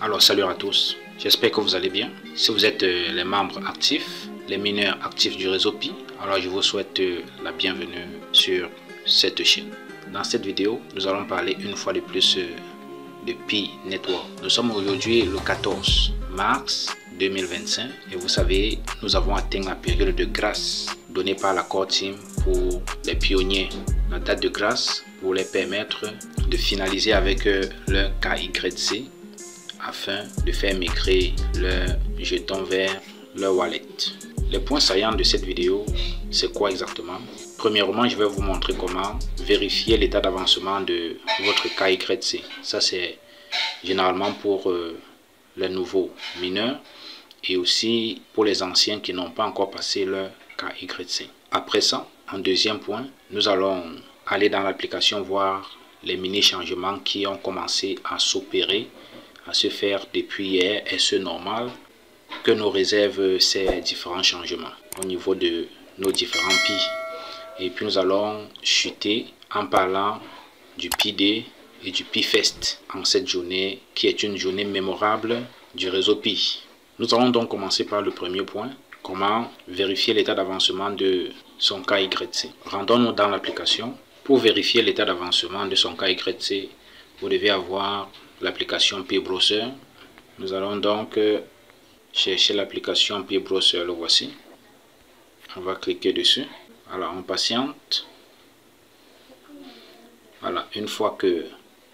Alors salut à tous, j'espère que vous allez bien. Si vous êtes les membres actifs, les mineurs actifs du réseau Pi, alors je vous souhaite la bienvenue sur cette chaîne. Dans cette vidéo, nous allons parler une fois de plus de Pi Network. Nous sommes aujourd'hui le 14 mars 2025 et vous savez, nous avons atteint la période de grâce donnée par la Core Team pour les pionniers. La date de grâce pour les permettre de finaliser avec leur KYC afin de faire migrer leur jeton vers leur wallet. Les points saillants de cette vidéo, c'est quoi exactement? Premièrement, je vais vous montrer comment vérifier l'état d'avancement de votre KYC. Ça, c'est généralement pour les nouveaux mineurs et aussi pour les anciens qui n'ont pas encore passé leur KYC. Après ça, en deuxième point, nous allons aller dans l'application voir les mini-changements qui ont commencé à s'opérer, à se faire depuis hier. Est-ce normal que nous réserve ces différents changements au niveau de nos différents Pi? Et puis nous allons chuter en parlant du Pi Day et du Pi Fest en cette journée qui est une journée mémorable du réseau Pi. Nous allons donc commencer par le premier point, comment vérifier l'état d'avancement de son KYC. Rendons-nous dans l'application. Pour vérifier l'état d'avancement de son KYC, vous devez avoir l'application Pi Browser. Nous allons donc chercher l'application Pi Browser, le voici. On va cliquer dessus. Alors on patiente. Voilà, une fois que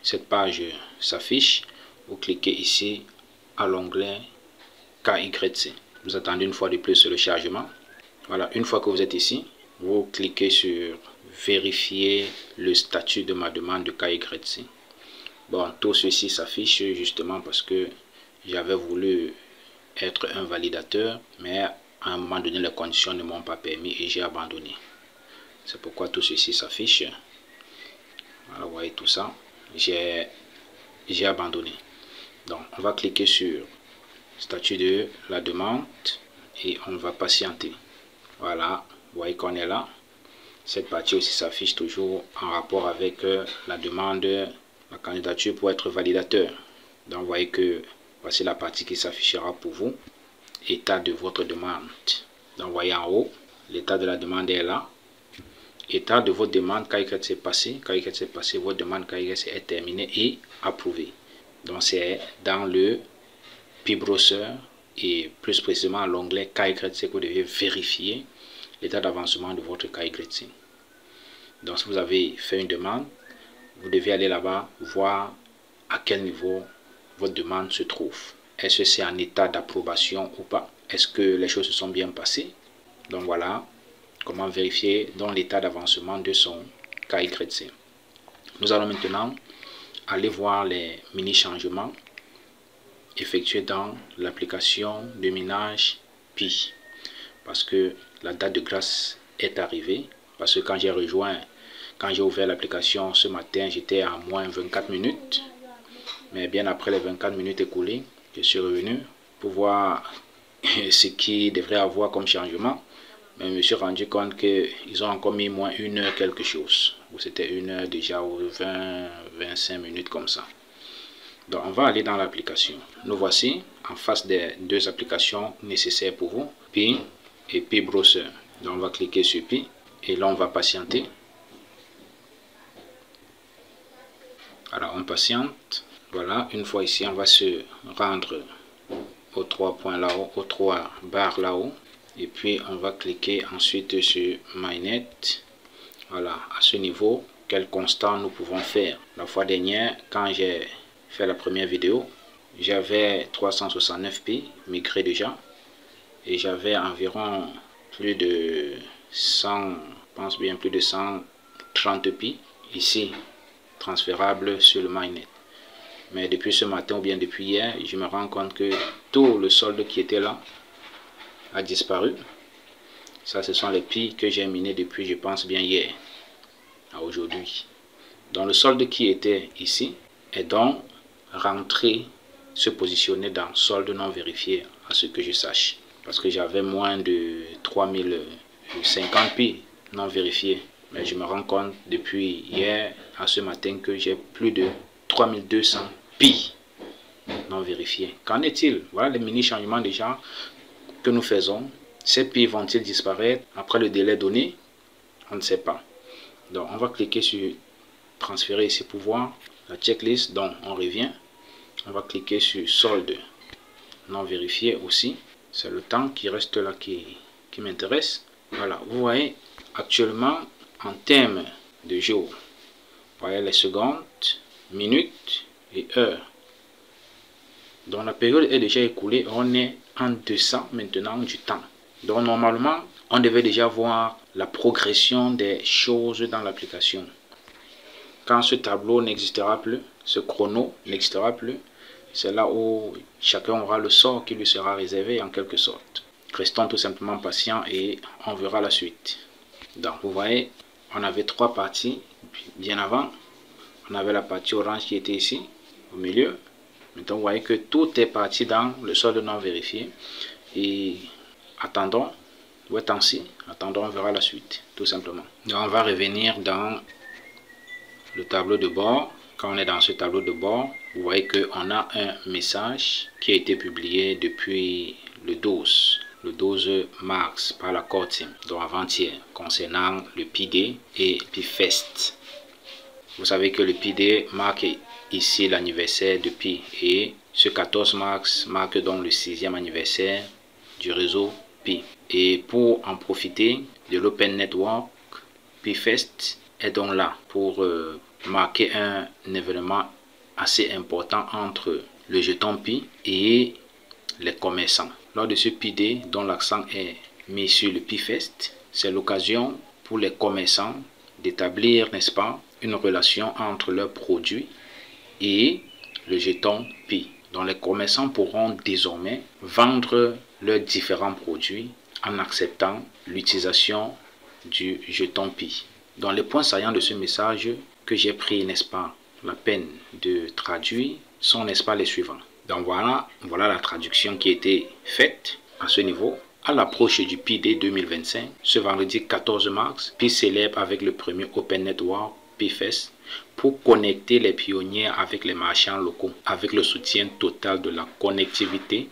cette page s'affiche, vous cliquez ici à l'onglet KYC. Vous attendez une fois de plus le chargement. Voilà, une fois que vous êtes ici, vous cliquez sur vérifier le statut de ma demande de KYC. Bon, tout ceci s'affiche justement parce que j'avais voulu être un validateur, mais à un moment donné, les conditions ne m'ont pas permis et j'ai abandonné. C'est pourquoi tout ceci s'affiche. Voilà, vous voyez tout ça. J'ai abandonné. Donc, on va cliquer sur statut de la demande et on va patienter. Voilà, vous voyez qu'on est là. Cette partie aussi s'affiche toujours en rapport avec la demande, la candidature pour être validateur. Donc, vous voyez que voici la partie qui s'affichera pour vous. État de votre demande. Donc, vous voyez en haut, l'état de la demande est là. État de votre demande, KYC passé. KYC passé, votre demande KYC est terminée et approuvée. Donc, c'est dans le Pi Browser et plus précisément l'onglet KYC que vous devez vérifier l'état d'avancement de votre KYC. Donc, si vous avez fait une demande, vous devez aller là-bas voir à quel niveau votre demande se trouve. Est-ce que c'est en état d'approbation ou pas? Est-ce que les choses se sont bien passées? Donc voilà comment vérifier dans l'état d'avancement de son KYC. Nous allons maintenant aller voir les mini-changements effectués dans l'application de minage Pi. Parce que la date de grâce est arrivée. Parce que quand j'ai ouvert l'application ce matin, j'étais à moins 24 minutes. Mais bien après les 24 minutes écoulées, je suis revenu pour voir ce qui devrait avoir comme changement. Mais je me suis rendu compte qu'ils ont encore mis moins 1 heure quelque chose. C'était 1 heure déjà ou 20-25 minutes comme ça. Donc on va aller dans l'application. Nous voici en face des deux applications nécessaires pour vous, Pi et Pi Browser. Donc on va cliquer sur Pi et là on va patienter. Alors on patiente. Voilà, une fois ici on va se rendre aux 3 points là-haut, aux 3 barres là-haut. Et puis on va cliquer ensuite sur MyNet. Voilà, à ce niveau, quel constat nous pouvons faire. La fois dernière, quand j'ai fait la première vidéo, j'avais 369 Pi migrés déjà. Et j'avais environ plus de 100, je pense bien plus de 130 Pi ici, transférables sur le MyNet. Mais depuis ce matin ou bien depuis hier, je me rends compte que tout le solde qui était là a disparu. Ça, ce sont les Pi que j'ai minés depuis, je pense bien hier à aujourd'hui. Donc le solde qui était ici est donc rentré, se positionner dans solde non vérifié à ce que je sache. Parce que j'avais moins de 3050 Pi non vérifiés. Mais je me rends compte depuis hier à ce matin que j'ai plus de 3200 Pi non vérifié. Qu'en est-il? Voilà les mini changements déjà que nous faisons. Ces Pi vont-ils disparaître après le délai donné? On ne sait pas. Donc on va cliquer sur transférer ici pour voir la checklist. Donc on revient. On va cliquer sur solde non vérifié aussi. C'est le temps qui reste là qui m'intéresse. Voilà, vous voyez actuellement en termes de jours, vous voyez les secondes, minutes et heures. Donc la période est déjà écoulée, on est en deçà maintenant du temps. Donc normalement, on devait déjà voir la progression des choses dans l'application. Quand ce tableau n'existera plus, ce chrono n'existera plus, c'est là où chacun aura le sort qui lui sera réservé en quelque sorte. Restons tout simplement patients et on verra la suite. Donc vous voyez, on avait trois parties bien avant. On avait la partie orange qui était ici, au milieu. Maintenant vous voyez que tout est parti dans le solde non vérifié. Et attendons, attendons, on verra la suite, tout simplement. Donc on va revenir dans le tableau de bord. Quand on est dans ce tableau de bord, vous voyez qu'on a un message qui a été publié depuis le 12 mars par la Core Team, donc avant-hier, concernant le PD et PIFest. Vous savez que le PD marque ici l'anniversaire de Pi et ce 14 mars marque donc le 6e anniversaire du réseau Pi. Et pour en profiter de l'Open Network, PIFest est donc là pour marquer un événement assez important entre le jeton Pi et les commerçants. Lors de ce PD dont l'accent est mis sur le PIFest, c'est l'occasion pour les commerçants d'établir, n'est-ce pas, une relation entre leurs produits et le jeton Pi. Donc les commerçants pourront désormais vendre leurs différents produits en acceptant l'utilisation du jeton Pi. Donc les points saillants de ce message que j'ai pris, n'est-ce pas, la peine de traduire sont, n'est-ce pas, les suivants. Donc voilà la traduction qui a été faite à ce niveau. À l'approche du PD 2025, ce vendredi 14 mars, Pi célèbre avec le premier Open Network PIFest pour connecter les pionniers avec les marchands locaux, avec le soutien total de la connectivité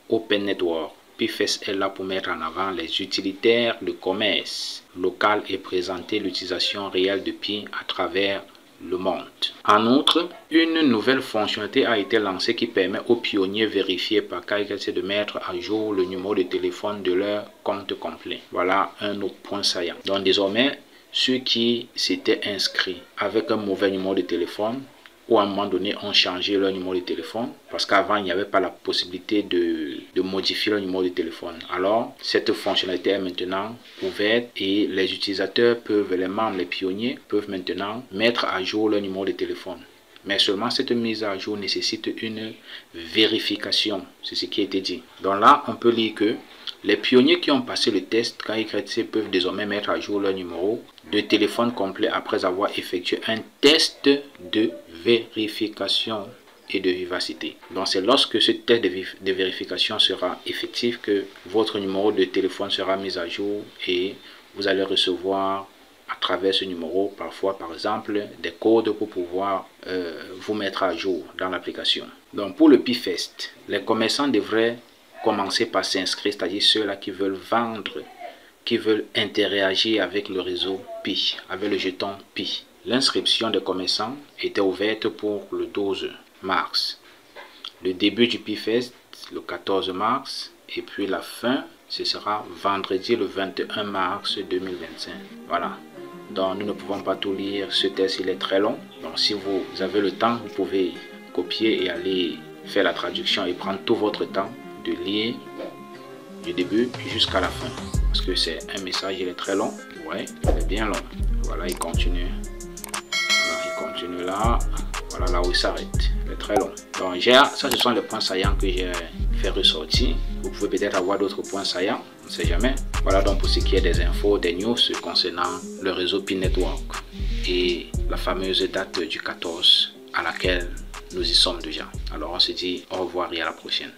Open Network. PIFest est là pour mettre en avant les utilitaires de commerce local et présenter l'utilisation réelle de Pi à travers le monde. En outre, une nouvelle fonctionnalité a été lancée qui permet aux pionniers vérifiés par KYC de mettre à jour le numéro de téléphone de leur compte complet. Voilà un autre point saillant. Donc désormais, ceux qui s'étaient inscrits avec un mauvais numéro de téléphone ou à un moment donné ont changé leur numéro de téléphone parce qu'avant il n'y avait pas la possibilité de modifier leur numéro de téléphone. Alors cette fonctionnalité est maintenant ouverte et les utilisateurs peuvent, les membres, les pionniers peuvent maintenant mettre à jour leur numéro de téléphone. Mais seulement cette mise à jour nécessite une vérification, c'est ce qui a été dit. Donc là on peut lire que les pionniers qui ont passé le test KYC peuvent désormais mettre à jour leur numéro de téléphone complet après avoir effectué un test de vérification et de vivacité. Donc c'est lorsque ce test de vérification sera effectif que votre numéro de téléphone sera mis à jour et vous allez recevoir à travers ce numéro parfois par exemple des codes pour pouvoir vous mettre à jour dans l'application. Donc pour le PIFest, les commerçants devraient commencer par s'inscrire, c'est-à-dire ceux-là qui veulent vendre, qui veulent interagir avec le réseau Pi, avec le jeton Pi. L'inscription des commerçants était ouverte pour le 12 mars. Le début du PIFest, le 14 mars, et puis la fin, ce sera vendredi le 21 mars 2025. Voilà. Donc nous ne pouvons pas tout lire, ce test il est très long. Donc si vous avez le temps, vous pouvez copier et aller faire la traduction et prendre tout votre temps de lire du début jusqu'à la fin parce que c'est un message, il est très long, ouais, il est bien long. Voilà, il continue, voilà, il continue là, voilà là où il s'arrête, il est très long. Donc ça ce sont les points saillants que j'ai fait ressortir. Vous pouvez peut-être avoir d'autres points saillants, on ne sait jamais. Voilà donc pour ce qui est des infos, des news concernant le réseau Pi Network et la fameuse date du 14 à laquelle nous y sommes déjà. Alors on se dit au revoir et à la prochaine.